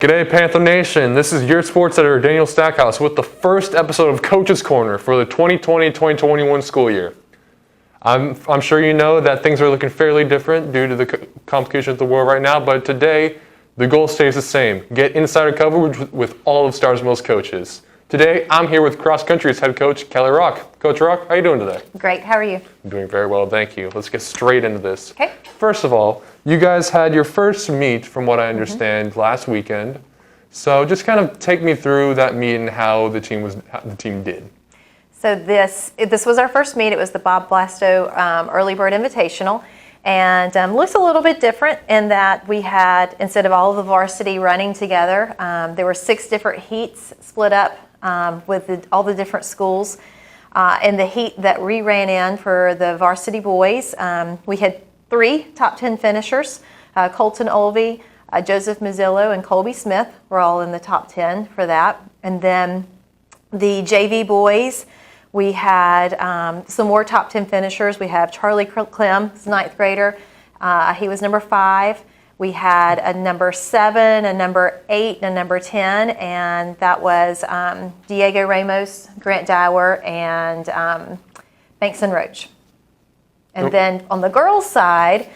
G'day Panther Nation, this is your sports editor Daniel Stackhouse with the first episode of Coach's Corner for the 2020-2021 school year. I'm sure you know that things are looking fairly different due to the complications of the world right now, but today the goal stays the same. Get insider coverage with all of Stars Mill's coaches. Today I'm here with Cross Country's head coach Kelly Rock. Coach Rock, how are you doing today? Great, how are you? I'm doing very well, thank you. Let's get straight into this. Okay. First of all, you guys had your first meet, from what I understand, last weekend. So just kind of take me through that meet and how the team did. So this was our first meet. It was the Bob Blasto Early Bird Invitational, and looks a little bit different in that we had, instead of all of the varsity running together, there were 6 different heats split up with all the different schools. In the heat that we ran in for the varsity boys, we had 3 top 10 finishers. Colton Olvey, Joseph Mazzillo, and Colby Smith were all in the top 10 for that. And then the JV boys, we had some more top 10 finishers. We have Charlie Clem, 9th grader. He was number 5. We had a number 7, a number 8, and a number 10, and that was Diego Ramos, Grant Dower, and Banks and Roach. And then on the girls' side,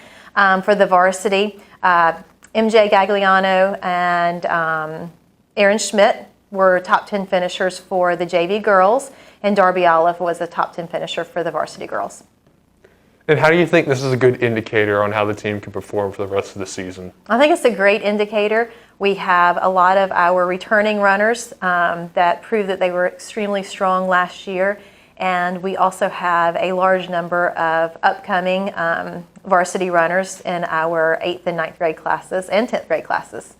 for the varsity, MJ Gagliano and Aaron Schmidt were top 10 finishers for the JV girls, and Darby Olive was a top 10 finisher for the varsity girls. And how do you think this is a good indicator on how the team can perform for the rest of the season? I think it's a great indicator. We have a lot of our returning runners that proved that they were extremely strong last year. And we also have a large number of upcoming varsity runners in our 8th and 9th grade classes and 10th grade classes.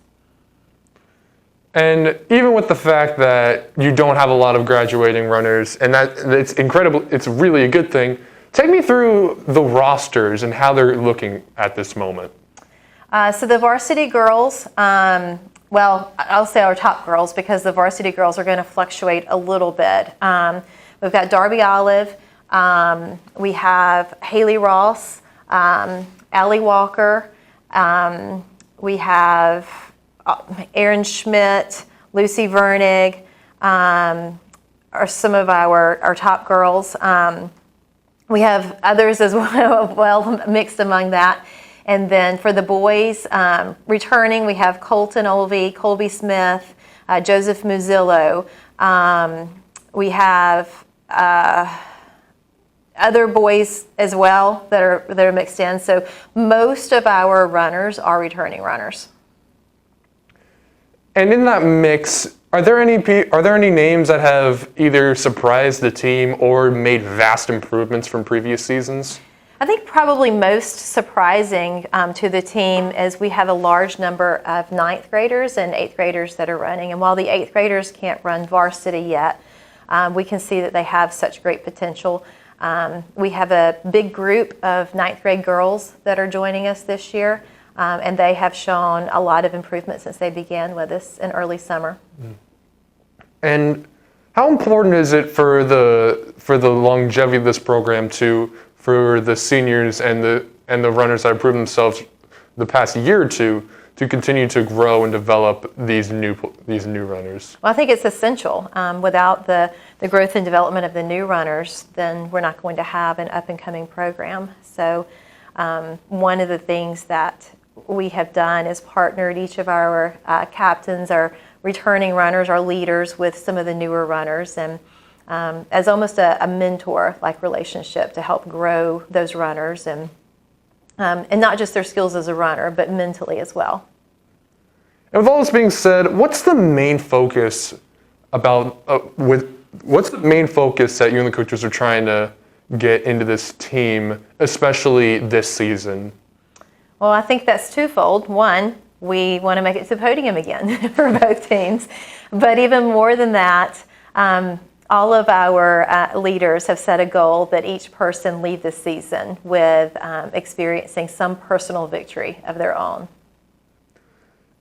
And even with the fact that you don't have a lot of graduating runners, and that it's incredible, it's really a good thing, take me through the rosters and how they're looking at this moment. So the varsity girls, well, I'll say our top girls because the varsity girls are going to fluctuate a little bit. We've got Darby Olive, we have Haley Ross, Allie Walker, we have Aaron Schmidt, Lucy Vernig, are some of our top girls. We have others as well mixed among that. And then for the boys, returning, we have Colton Olvey, Colby Smith, Joseph Mazzillo. We have other boys as well that are mixed in. So most of our runners are returning runners. And in that mix, are there any names that have either surprised the team or made vast improvements from previous seasons? I think probably most surprising to the team is we have a large number of 9th graders and 8th graders that are running. And while the 8th graders can't run varsity yet, we can see that they have such great potential. We have a big group of 9th grade girls that are joining us this year, and they have shown a lot of improvement since they began with us in early summer. And how important is it for the longevity of this program for the seniors and the runners that have proven themselves the past year or two to continue to grow and develop these new runners? Well, I think it's essential. Without the growth and development of the new runners, then we're not going to have an up-and-coming program. So one of the things that we have done is partnered each of our captains, our returning runners, our leaders, with some of the newer runners, and as almost a mentor-like relationship to help grow those runners and not just their skills as a runner, but mentally as well. And with all this being said, what's the main focus what's the main focus that you and the coaches are trying to get into this team, especially this season? Well, I think that's twofold. One, we want to make it to the podium again for both teams. But even more than that, all of our leaders have set a goal that each person leave this season with experiencing some personal victory of their own.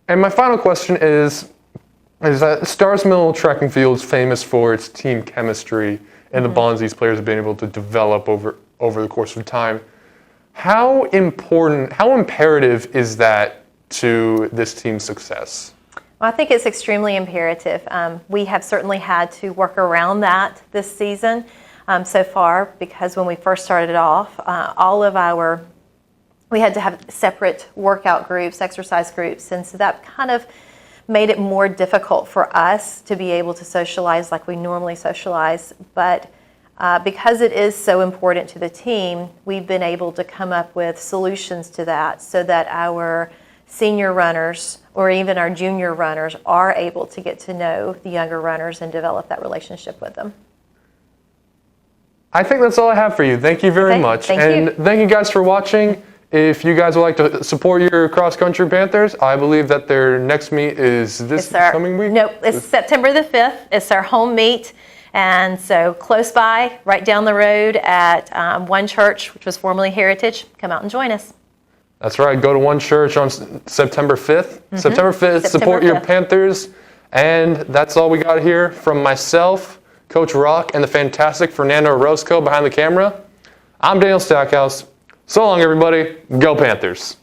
And my final question is that Stars Mill Track and Field is famous for its team chemistry and the bonds these players have been able to develop over the course of time. How imperative is that to this team's success? Well, I think it's extremely imperative. We have certainly had to work around that this season so far, because when we first started off, we had to have separate workout groups, exercise groups, and so that kind of made it more difficult for us to be able to socialize like we normally socialize. But because it is so important to the team, we've been able to come up with solutions to that so that our senior runners or even our junior runners are able to get to know the younger runners and develop that relationship with them. I think that's all I have for you. Thank you very much. Thank you. Thank you guys for watching. If you guys would like to support your cross-country Panthers, I believe that their next meet is this coming week? Nope, it's September the 5th. It's our home meet. And so close by, right down the road at One Church, which was formerly Heritage. Come out and join us. That's right. Go to One Church on September 5th. Mm-hmm. September 5th, support your Panthers. And that's all we got here from myself, Coach Rock, and the fantastic Fernando Orozco behind the camera. I'm Daniel Stackhouse. So long, everybody. Go Panthers.